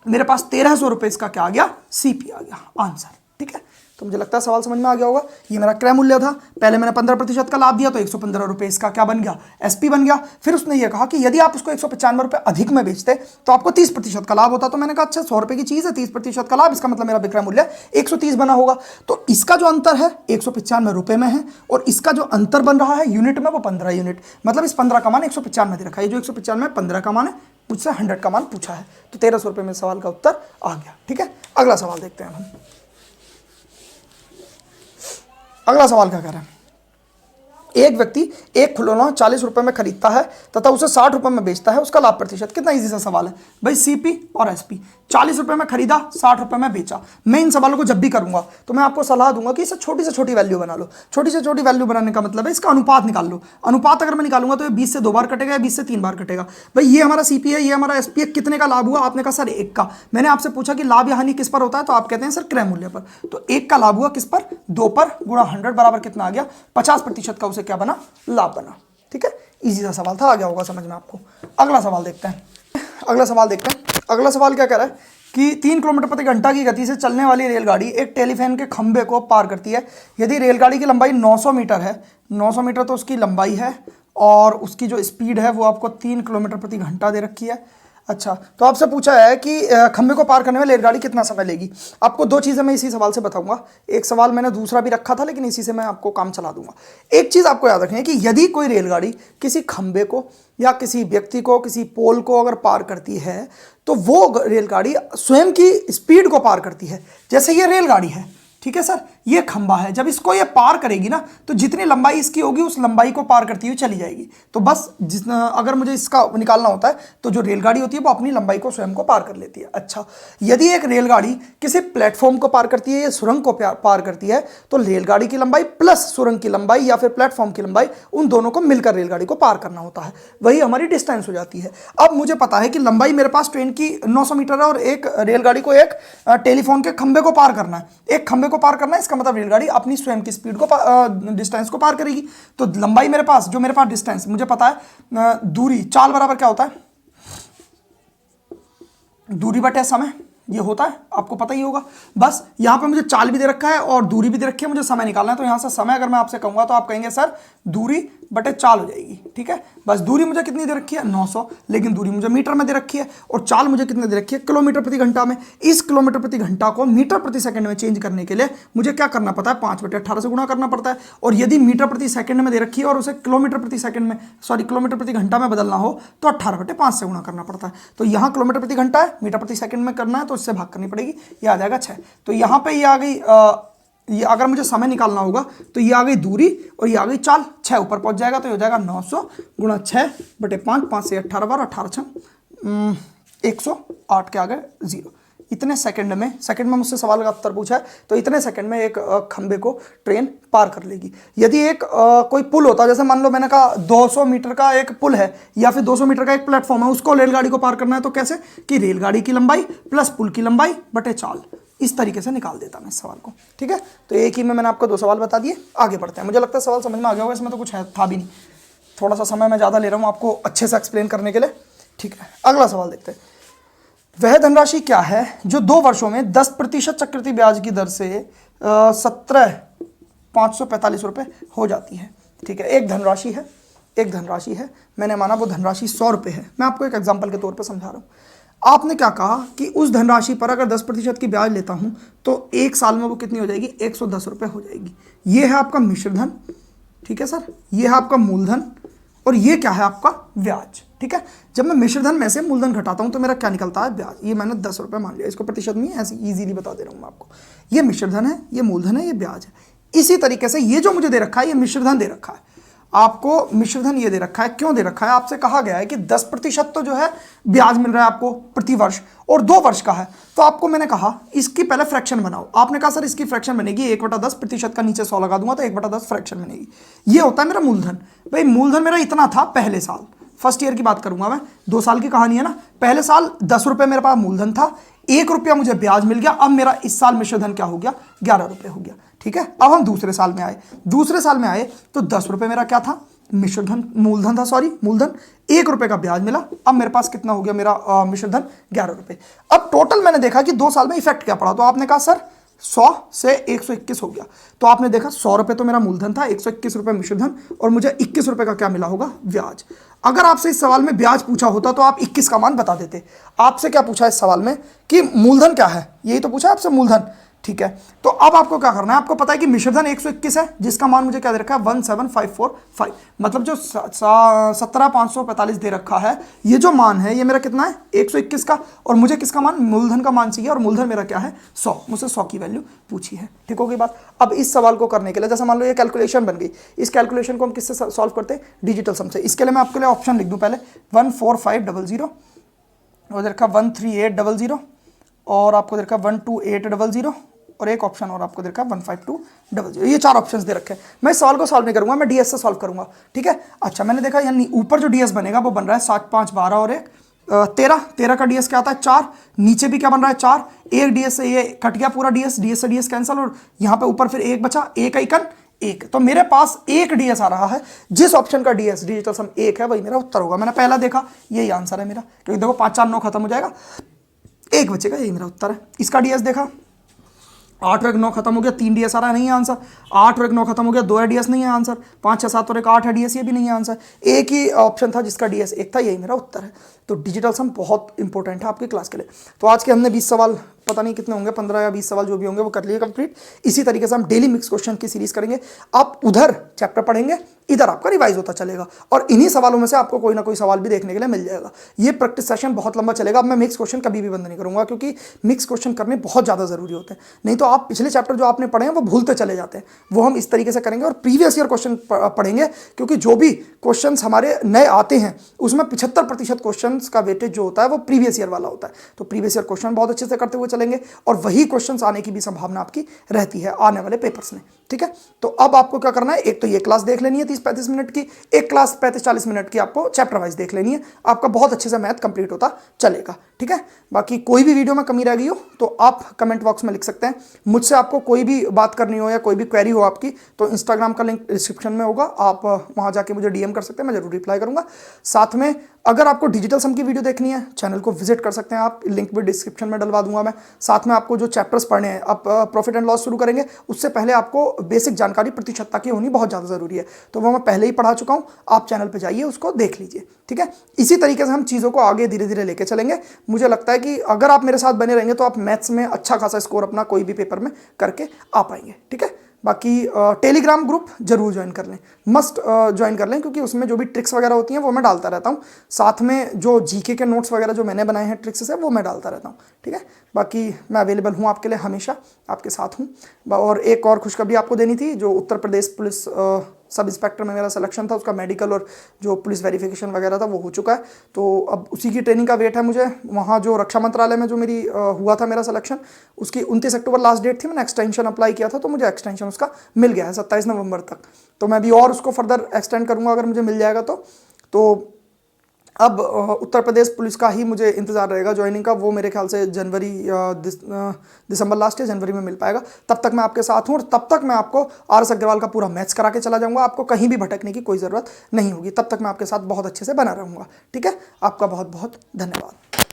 Speaker 1: मेरे पास 1300 रुपये इसका क्या आ गया, सीपी आ गया आंसर। ठीक है, तो मुझे लगता है सवाल समझ में आ गया होगा। ये मेरा क्रय मूल्य था, पहले मैंने 15% का लाभ दिया तो 115 रुपये इसका क्या बन गया, एसपी बन गया। फिर उसने ये कहा कि यदि आप उसको 195 रुपये अधिक में बेचते तो आपको 30% का लाभ होता। तो मैंने कहा अच्छा 100 रुपये की चीज़ है, 30% का लाभ, इसका मतलब मेरा विक्रय मूल्य 130 बना होगा। तो इसका जो अंतर है 195 रुपये में है और इसका जो अंतर बन रहा है यूनिट में वो 15 यूनिट, मतलब इस 15 का मान 195 दे रखा है। ये जो 195 15 का मान है, मुझसे 100 का मान पूछा है, तो 1300 रुपये में सवाल का उत्तर आ गया। ठीक है, अगला सवाल देखते हैं हम। अगला सवाल क्या कह रहा है, एक व्यक्ति एक खिलौना 40 रुपए में खरीदता है तथा उसे 60 रुपए में बेचता है, उसका लाभ प्रतिशत कितना। इजी सा सवाल है भाई, सीपी और एसपी, 40 रुपए में खरीदा 60 रुपए में बेचा। मैं इन सवालों को जब भी करूंगा तो मैं आपको सलाह दूंगा कि इसे छोटी से छोटी वैल्यू बना लो। छोटी से छोटी वैल्यू बनाने का मतलब है इसका अनुपात निकाल लो। अनुपात अगर मैं निकालूंगा तो ये 20 से 2 बार कटेगा, 20 से 3 बार कटेगा। भाई ये हमारा सीपी है, ये हमारा एसपी है, कितने का लाभ हुआ, आपने कहा सर 1 का। मैंने आपसे पूछा कि लाभ या हानि किस पर होता है, तो आप कहते हैं सर क्रय मूल्य पर। तो 1 का लाभ हुआ किस पर, 2 पर, गुणा 100 बराबर कितना आ गया 50% का उसे क्या बना, लाभ बना। ठीक है, इजी सा सवाल था, आ गया होगा समझ में आपको। अगला सवाल देखते हैं। अगला सवाल क्या कह रहा है कि 3 किलोमीटर प्रति घंटा की गति से चलने वाली रेलगाड़ी एक टेलीफोन के खंभे को पार करती है। यदि रेलगाड़ी की लंबाई 900 मीटर है, 900 मीटर तो उसकी लंबाई है, और उसकी जो स्पीड है वो आपको 3 किलोमीटर प्रति घंटा दे रखी है। अच्छा, तो आपसे पूछा है कि खंभे को पार करने में रेलगाड़ी कितना समय लेगी। आपको 2 चीज़ें मैं इसी सवाल से बताऊंगा। एक सवाल मैंने दूसरा भी रखा था, लेकिन इसी से मैं आपको काम चला दूंगा। एक चीज़ आपको याद रखनी है कि यदि कोई रेलगाड़ी किसी खंभे को या किसी व्यक्ति को, किसी पोल को अगर पार करती है तो वो रेलगाड़ी स्वयं की स्पीड को पार करती है। जैसे ये रेलगाड़ी है, ठीक है सर, ये खंबा है, जब इसको ये पार करेगी ना तो जितनी लंबाई इसकी होगी उस लंबाई को पार करती हुई चली जाएगी। तो बस अगर मुझे इसका निकालना होता है तो जो रेलगाड़ी होती है वो अपनी लंबाई को स्वयं को पार कर लेती है। अच्छा, यदि एक रेलगाड़ी किसी प्लेटफॉर्म को पार करती है या सुरंग को पार करती है तो रेलगाड़ी की लंबाई प्लस सुरंग की लंबाई या फिर प्लेटफॉर्म की लंबाई, उन दोनों को मिलकर रेलगाड़ी को पार करना होता है, वही हमारी डिस्टेंस हो जाती है। अब मुझे पता है कि लंबाई मेरे पास ट्रेन की 900 मीटर है और एक रेलगाड़ी को एक टेलीफोन के खंबे को पार करना है, एक खंबे को पार करना है, इसका मतलब रेलगाड़ी अपनी स्वयं की स्पीड को डिस्टेंस को पार करेगी। तो लंबाई मेरे पास, जो मेरे पास डिस्टेंस मुझे पता है, दूरी चाल बराबर क्या होता है, दूरी बटे समय, ये होता है, आपको पता ही होगा। बस यहां पे मुझे चाल भी दे रखा है और दूरी भी दे रखी है, मुझे समय निकालना है। तो यहां से समय अगर मैं आपसे कहूंगा तो आप कहेंगे सर दूरी बटे चाल हो जाएगी। ठीक है, बस दूरी मुझे कितनी दे रखी है 900, लेकिन दूरी मुझे मीटर में दे रखी है और चाल मुझे कितने दे रखी है किलोमीटर प्रति घंटा में। इस किलोमीटर प्रति घंटा को मीटर प्रति सेकंड में चेंज करने के लिए मुझे क्या करना पड़ता है, 5/18 से गुणा करना पड़ता है। और यदि मीटर प्रति सेकंड में दे रखी है और उसे किलोमीटर प्रति सेकंड में, सॉरी किलोमीटर प्रति घंटा में बदलना हो तो 18/5 से गुणा करना पड़ता है। तो यहाँ किलोमीटर प्रति घंटा है, मीटर प्रति सेकंड में करना है तो इससे भाग करनी पड़ेगी, ये आ जाएगा 6। तो यहाँ पे ये आ गई, ये अगर मुझे समय निकालना होगा तो ये आ गई दूरी और ये आ गई चाल, 6 ऊपर पहुंच जाएगा तो ये हो जाएगा 900 गुणा 6/5, 5 से 18 बार, 18 6 108 के आगे 0। इतने सेकंड में मुझसे सवाल का उत्तर पूछा है तो इतने सेकंड में एक खंबे को ट्रेन पार कर लेगी। यदि एक कोई पुल होता, जैसे मान लो मैंने कहा 200 मीटर का एक पुल है या फिर 200 मीटर का एक प्लेटफॉर्म है, उसको रेलगाड़ी को पार करना है तो कैसे, कि रेलगाड़ी की लंबाई प्लस पुल की लंबाई बटे चाल, इस तरीके से निकाल देता मैं इस सवाल को। ठीक है, तो एक ही में मैंने आपको 2 सवाल बता दिए, आगे बढ़ते हैं। मुझे लगता है सवाल समझ में आ गया होगा, इसमें तो कुछ है था भी नहीं, थोड़ा सा समय मैं ज़्यादा ले रहा हूँ आपको अच्छे से एक्सप्लेन करने के लिए। ठीक है, अगला सवाल देखते हैं। वह धनराशि क्या है जो 2 वर्षों में 10% चक्रवृद्धि ब्याज की दर से 17,545 रुपये हो जाती है। ठीक है, एक धनराशि है, मैंने माना वो धनराशि 100 रुपये है। मैं आपको एक एग्जाम्पल के तौर पर समझा रहा हूँ। आपने क्या कहा कि उस धनराशि पर अगर 10% की ब्याज लेता हूं तो 1 साल में वो कितनी हो जाएगी, 110 रुपये हो जाएगी। ये है आपका मिश्र धन, ठीक है सर, ये है आपका मूलधन और ये क्या है आपका ब्याज। ठीक है, जब मैं मिश्र धन में से मूलधन घटाता हूं तो मेरा क्या निकलता है, ब्याज। ये मैंने 10 रुपये मान लिया, इसको प्रतिशत नहीं ऐसे इजीली बता दे रहा हूं मैं आपको। ये मिश्र धन है, ये मूलधन है, ये ब्याज है। इसी तरीके से ये जो मुझे दे रखा है ये मिश्र धन दे रखा है, आपको मिश्रधन ये दे रखा है। क्यों दे रखा है, आपसे कहा गया है कि 10% तो जो है ब्याज मिल रहा है आपको प्रति वर्ष और 2 वर्ष का है। तो आपको मैंने कहा इसकी पहले फ्रैक्शन बनाओ। आपने कहा सर इसकी फ्रैक्शन बनेगी 1/10, प्रतिशत का नीचे 100 लगा दूंगा तो 1/10 फ्रैक्शन बनेगी। ये होता है मेरा मूलधन। भाई मूलधन मेरा इतना था पहले साल, फर्स्ट ईयर की बात करूंगा मैं, 2 साल की कहानी है ना। पहले साल 10 रुपये मेरे पास मूलधन था, 1 रुपया मुझे ब्याज मिल गया। अब मेरा इस साल मिश्रधन क्या हो गया, 11 रुपये हो गया। ठीक है, अब हम दूसरे साल में आए तो 10 रुपये मेरा क्या था, मिश्रधन, मूलधन था, सॉरी मूलधन। 1 रुपये का ब्याज मिला, अब मेरे पास कितना हो गया मेरा मिश्रधन, 11 रुपये। अब टोटल मैंने देखा कि 2 साल में इफेक्ट क्या पड़ा, तो आपने कहा सर 100 से 121 हो गया। तो आपने देखा 100 रुपये तो मेरा मूलधन था, 121 रुपये मिश्रधन और मुझे 21 रुपये का क्या मिला होगा, ब्याज। अगर आपसे इस सवाल में ब्याज पूछा होता तो आप 21 का मान बता देते। आपसे क्या पूछा इस सवाल में कि मूलधन क्या है, यही तो पूछा आपसे, मूलधन। ठीक है, तो अब आपको क्या करना है, आपको पता है कि मिश्रधन 121 है जिसका मान मुझे क्या दे रखा है, 17545। मतलब जो 17,545 दे रखा है, ये जो मान है ये मेरा कितना है, 121 का, और मुझे किसका मान, मूलधन का मान चाहिए, और मूलधन मेरा क्या है, 100। मुझसे 100 की वैल्यू पूछी है। ठीक हो गई बात। अब इस सवाल को करने के लिए जैसे मान लो ये कैलकुलेशन बन गई, इस कैलकुलेशन को हम किससे सॉल्व करते हैं, डिजिटल सम से। इसके लिए मैं आपके लिए ऑप्शन लिख दूं पहले, 14500 और देखा 13800 और आपको देखा 12800 और एक ऑप्शन और आपको देखा 15200। ये 4 ऑप्शंस दे रखे हैं। मैं इस सवाल को सॉल्व नहीं करूंगा, मैं डीएस से सॉल्व करूंगा। ठीक है, अच्छा मैंने देखा यानी ऊपर जो डीएस बनेगा वो बन रहा है 7 5 12 और 1 13 का डीएस क्या आता है 4, नीचे भी क्या बन रहा है 4, एक डीएस से ये कट गया पूरा डीएस से डीएस कैंसिल और यहाँ पे ऊपर फिर 1 बचा, 1 एकन 1। तो मेरे पास 1 डीएस आ रहा है, जिस ऑप्शन का डीएस डिजिटल सम 1 है वही मेरा उत्तर होगा। मैंने पहला देखा, यही आंसर है मेरा, क्योंकि देखो 5 4 9 खत्म हो जाएगा, 1 बचेगा, यही मेरा उत्तर है। इसका डीएस देखा, 8 और 1 9 खत्म हो गया, 3 डीएस आ रहा है, नहीं है आंसर। 8 और 1 9 खत्म हो गया, 2 डीएस नहीं है आंसर। 5 6 7 और 1 8 है डीएस, ये भी नहीं है आंसर। एक ही ऑप्शन था जिसका डीएस 1 था, यही मेरा उत्तर है। तो डिजिटल सम बहुत इंपॉर्टेंट है आपकी क्लास के लिए। तो आज के हमने 20 सवाल पता नहीं कितने होंगे, 15 या 20 सवाल जो भी होंगे वो कर लिए कंप्लीट। इसी तरीके से हम डेली मिक्स क्वेश्चन की सीरीज करेंगे। आप उधर चैप्टर पढ़ेंगे, इधर आपका रिवाइज होता चलेगा, और इन्हीं सवालों में से आपको कोई ना कोई सवाल भी देखने के लिए मिल जाएगा। ये प्रैक्टिस सेशन बहुत लंबा चलेगा। अब मैं मिक्स क्वेश्चन कभी भी बंद नहीं करूंगा, क्योंकि मिक्स क्वेश्चन करने बहुत ज़्यादा जरूरी होते हैं। नहीं तो आप पिछले चैप्टर जो आपने पढ़े हैं वो भूलते चले जाते हैं। वो हम इस तरीके से करेंगे और प्रीवियस ईयर क्वेश्चन पढ़ेंगे, क्योंकि जो भी क्वेश्चन हमारे नए आते हैं उसमें 75% क्वेश्चन का वेटेज जो होता है वो प्रीवियस ईयर वाला होता है। तो प्रीवियस ईयर क्वेश्चन बहुत अच्छे से करते हुए चलेंगे, और वही क्वेश्चन आने की भी संभावना आपकी रहती है आने वाले पेपर्स में। ठीक है, तो अब आपको क्या करना है, एक तो ये क्लास देख लेनी है 30-35 मिनट की, एक क्लास 35-40 मिनट की आपको चैप्टर वाइज देख लेनी है। आपका बहुत अच्छे से मैथ कंप्लीट होता चलेगा। ठीक है, बाकी कोई भी वीडियो में कमी रह गई हो तो आप कमेंट बॉक्स में लिख सकते हैं। मुझसे आपको कोई भी बात करनी हो या कोई भी क्वेरी हो आपकी, तो इंस्टाग्राम का लिंक डिस्क्रिप्शन में होगा, आप वहां जाके मुझे डीएम कर सकते हैं, मैं जरूर रिप्लाई करूंगा। साथ में अगर आपको डिजिटल सम की वीडियो देखनी है, चैनल को विजिट कर सकते हैं आप, लिंक भी डिस्क्रिप्शन में डलवा दूंगा मैं। साथ में आपको जो चैप्टर्स पढ़ने हैं, आप प्रॉफिट एंड लॉस शुरू करेंगे, उससे पहले आपको बेसिक जानकारी प्रतिशतता की होनी बहुत ज़्यादा ज़रूरी है, तो वो मैं पहले ही पढ़ा चुका हूँ। आप चैनल पर जाइए, उसको देख लीजिए। ठीक है, इसी तरीके से हम चीज़ों को आगे धीरे धीरे लेके चलेंगे। मुझे लगता है कि अगर आप मेरे साथ बने रहेंगे तो आप मैथ्स में अच्छा खासा स्कोर अपना कोई भी पेपर में करके आ पाएंगे। ठीक है, बाकी टेलीग्राम ग्रुप जरूर ज्वाइन कर लें, मस्ट ज्वाइन कर लें, क्योंकि उसमें जो भी ट्रिक्स वगैरह होती हैं वो मैं डालता रहता हूँ। साथ में जो जीके के नोट्स वगैरह जो मैंने बनाए हैं ट्रिक्स से, वो मैं डालता रहता हूँ। ठीक है, बाकी मैं अवेलेबल हूँ आपके लिए, हमेशा आपके साथ हूँ। और एक और खुशखबरी आपको देनी थी, जो Uttar Pradesh police sub inspector में मेरा सिलेक्शन था, उसका मेडिकल और जो पुलिस वेरिफिकेशन वगैरह था वो हो चुका है। तो अब उसी की ट्रेनिंग का वेट है मुझे। वहाँ जो रक्षा मंत्रालय में जो मेरी हुआ था मेरा सिलेक्शन, उसकी 29 अक्टूबर लास्ट डेट थी। मैंने एक्सटेंशन अप्लाई किया था, तो मुझे एक्सटेंशन उसका मिल गया है 27 नवंबर तक। तो मैं भी और उसको फर्दर एक्सटेंड करूँगा अगर मुझे मिल जाएगा तो अब उत्तर प्रदेश पुलिस का ही मुझे इंतजार रहेगा ज्वाइनिंग का। वो मेरे ख्याल से जनवरी या दिसंबर लास्ट या जनवरी में मिल पाएगा। तब तक मैं आपके साथ हूँ, और तब तक मैं आपको RS अग्रवाल का पूरा मैथ्स करा के चला जाऊँगा। आपको कहीं भी भटकने की कोई ज़रूरत नहीं होगी। तब तक मैं आपके साथ बहुत अच्छे से बना रहूँगा। ठीक है, आपका बहुत बहुत धन्यवाद।